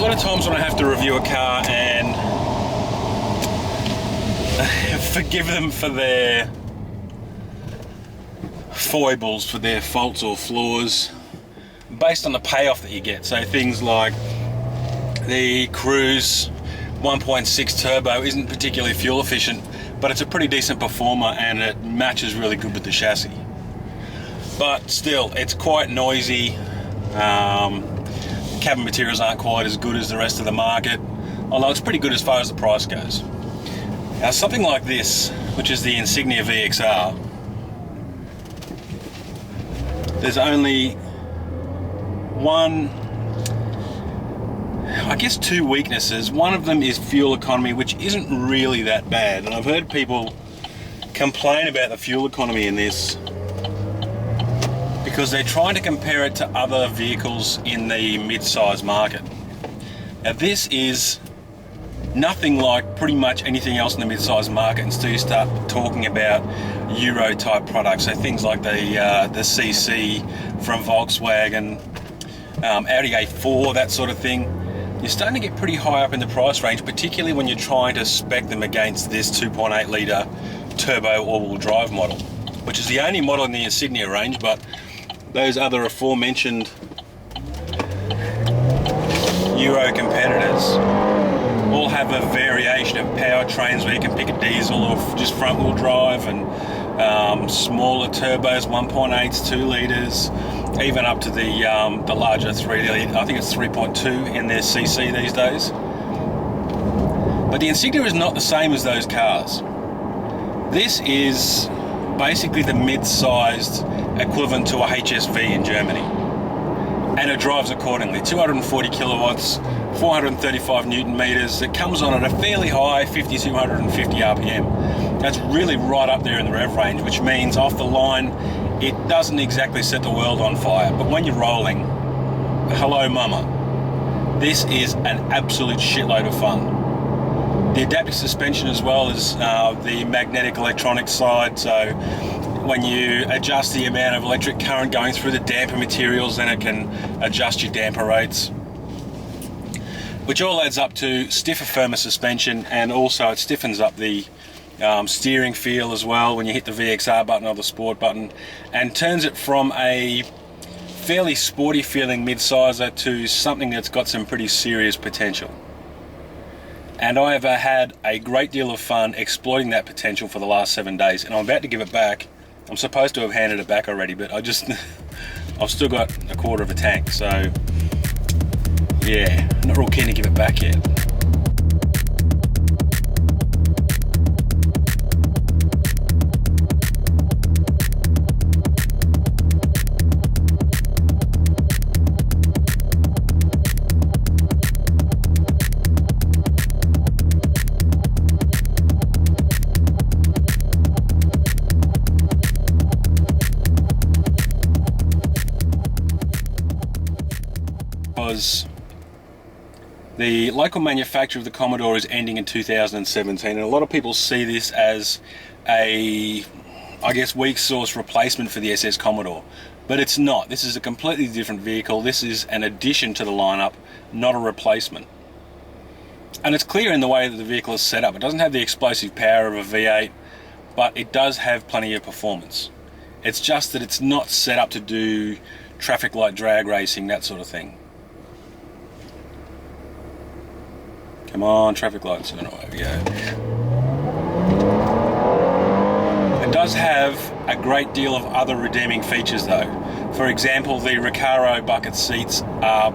lot of times when I have to review a car and forgive them for their foibles, for their faults or flaws, based on the payoff that you get. So things like the Cruise 1.6 turbo isn't particularly fuel efficient, but it's a pretty decent performer and it matches really good with the chassis. But still, it's quite noisy. Cabin materials aren't quite as good as the rest of the market, although it's pretty good as far as the price goes. Now something like this, which is the Insignia VXR, there's only two weaknesses. One of them is fuel economy, which isn't really that bad, and I've heard people complain about the fuel economy in this because they're trying to compare it to other vehicles in the mid-size market. Now this is nothing like pretty much anything else in the mid-size market until you start talking about Euro type products, so things like the CC from Volkswagen, Audi A4, that sort of thing. You're starting to get pretty high up in the price range, particularly when you're trying to spec them against this 2.8 litre turbo all-wheel drive model, which is the only model in the Insignia range, but those other aforementioned Euro competitors all have a variation of powertrains where you can pick a diesel or just front-wheel drive, and smaller turbos, 1.8s, 2 litres, even up to the larger 3 litre. I think it's 3.2 in their CC these days. But the Insignia is not the same as those cars. This is basically the mid-sized equivalent to a HSV in Germany, and it drives accordingly. 240 kilowatts, 435 newton meters. It comes on at a fairly high 5250 RPM. That's really right up there in the rev range, which means off the line it doesn't exactly set the world on fire, but when you're rolling, hello mama, this is an absolute shitload of fun. The adaptive suspension as well as the magnetic electronic side, so when you adjust the amount of electric current going through the damper materials, then it can adjust your damper rates, which all adds up to stiffer, firmer suspension, and also it stiffens up the steering feel as well when you hit the VXR button or the Sport button, and turns it from a fairly sporty feeling mid-sizer to something that's got some pretty serious potential. And I have had a great deal of fun exploiting that potential for the last 7 days, and I'm about to give it back. I'm supposed to have handed it back already, but I've still got a quarter of a tank, so yeah, not real keen to give it back yet. The local manufacture of the Commodore is ending in 2017, and a lot of people see this as a, I guess, weak source replacement for the SS Commodore, but it's not. This is a completely different vehicle. This is an addition to the lineup, not a replacement. And it's clear in the way that the vehicle is set up. It doesn't have the explosive power of a V8, but it does have plenty of performance. It's just that it's not set up to do traffic light drag racing, that sort of thing. Come on, traffic lights. Oh, no, there we go. It does have a great deal of other redeeming features though. For example, the Recaro bucket seats are,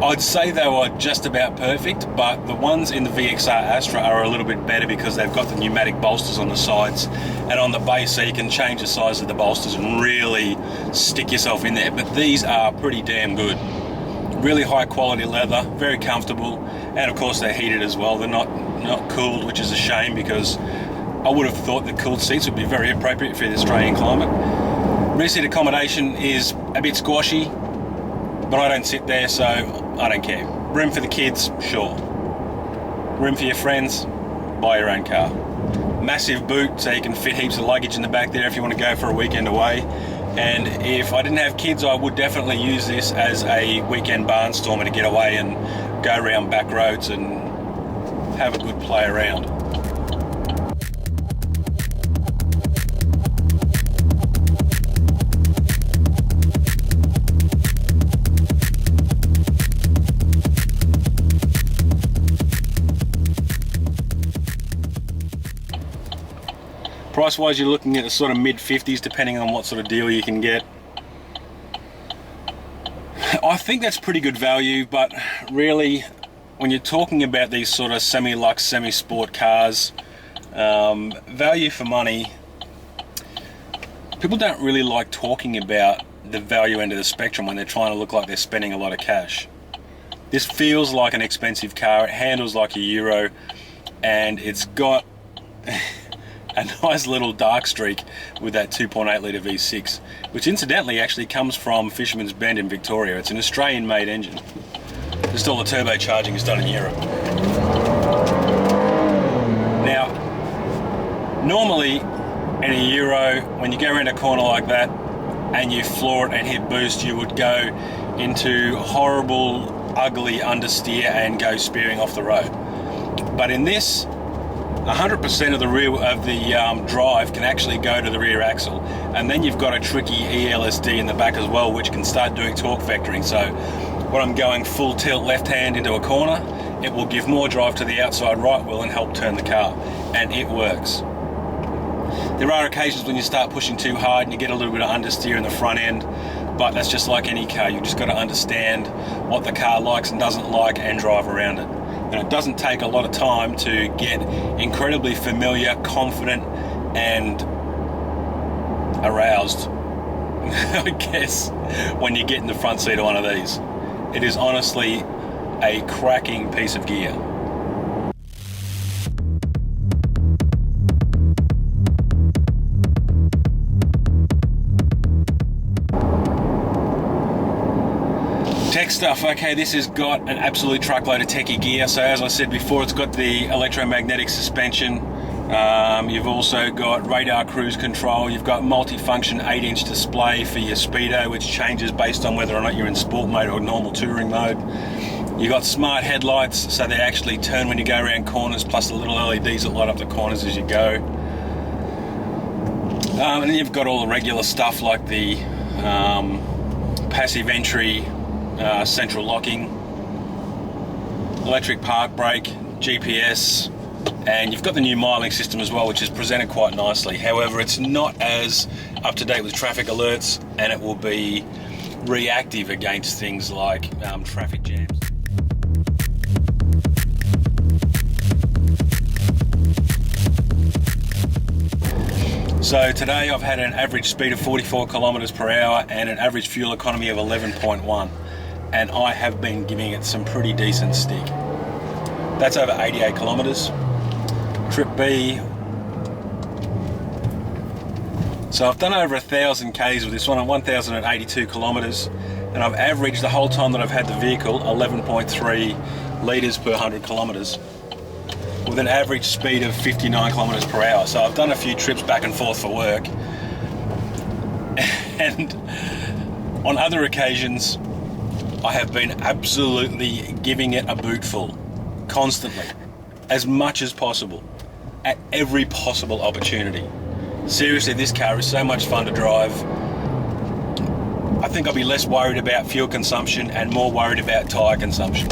I'd say they were just about perfect, but the ones in the VXR Astra are a little bit better because they've got the pneumatic bolsters on the sides and on the base, so you can change the size of the bolsters and really stick yourself in there. But these are pretty damn good. Really high quality leather, very comfortable, and of course they're heated as well. They're not cooled, which is a shame because I would have thought that cooled seats would be very appropriate for the Australian climate. Rear seat accommodation is a bit squashy, but I don't sit there, so I don't care. Room for the kids, sure. Room for your friends, buy your own car. Massive boot, so you can fit heaps of luggage in the back there if you want to go for a weekend away. And if I didn't have kids, I would definitely use this as a weekend barnstormer to get away and go around back roads and have a good play around. Price wise, you're looking at the sort of mid 50s depending on what sort of deal you can get. I think that's pretty good value, but really when you're talking about these sort of semi-lux, semi-sport cars, value for money, people don't really like talking about the value end of the spectrum when they're trying to look like they're spending a lot of cash. This feels like an expensive car, it handles like a Euro, and it's got a nice little dark streak with that 2.8 litre V6, which incidentally actually comes from Fisherman's Bend in Victoria. It's an Australian made engine. Just all the turbocharging is done in Europe. Now, normally in a Euro, when you go around a corner like that and you floor it and hit boost, you would go into horrible, ugly understeer and go spearing off the road. But in this, 100% of the rear of the drive can actually go to the rear axle, and then you've got a tricky ELSD in the back as well, which can start doing torque vectoring. So when I'm going full tilt left hand into a corner, it will give more drive to the outside right wheel and help turn the car, and it works. There are occasions when you start pushing too hard and you get a little bit of understeer in the front end, but that's just like any car. You've just got to understand what the car likes and doesn't like and drive around it. And it doesn't take a lot of time to get incredibly familiar, confident, and aroused, I guess, when you get in the front seat of one of these. It is honestly a cracking piece of gear. Tech stuff. Okay, this has got an absolute truckload of techie gear. So as I said before, it's got the electromagnetic suspension. You've also got radar cruise control. You've got multi-function 8-inch display for your speedo, which changes based on whether or not you're in sport mode or normal touring mode. You've got smart headlights, so they actually turn when you go around corners, plus the little LEDs that light up the corners as you go. And then you've got all the regular stuff like the passive entry, central locking, electric park brake, GPS, and you've got the new miling system as well, which is presented quite nicely. However, it's not as up to date with traffic alerts, and it will be reactive against things like traffic jams. So today I've had an average speed of 44 kilometers per hour and an average fuel economy of 11.1, and I have been giving it some pretty decent stick. That's over 88 kilometers. Trip B. So I've done over 1,000 Ks with this one, at 1,082 kilometers, and I've averaged the whole time that I've had the vehicle 11.3 litres per 100 kilometers, with an average speed of 59 kilometers per hour. So I've done a few trips back and forth for work, and on other occasions I have been absolutely giving it a bootful, constantly, as much as possible, at every possible opportunity. Seriously, this car is so much fun to drive. I think I'll be less worried about fuel consumption and more worried about tyre consumption.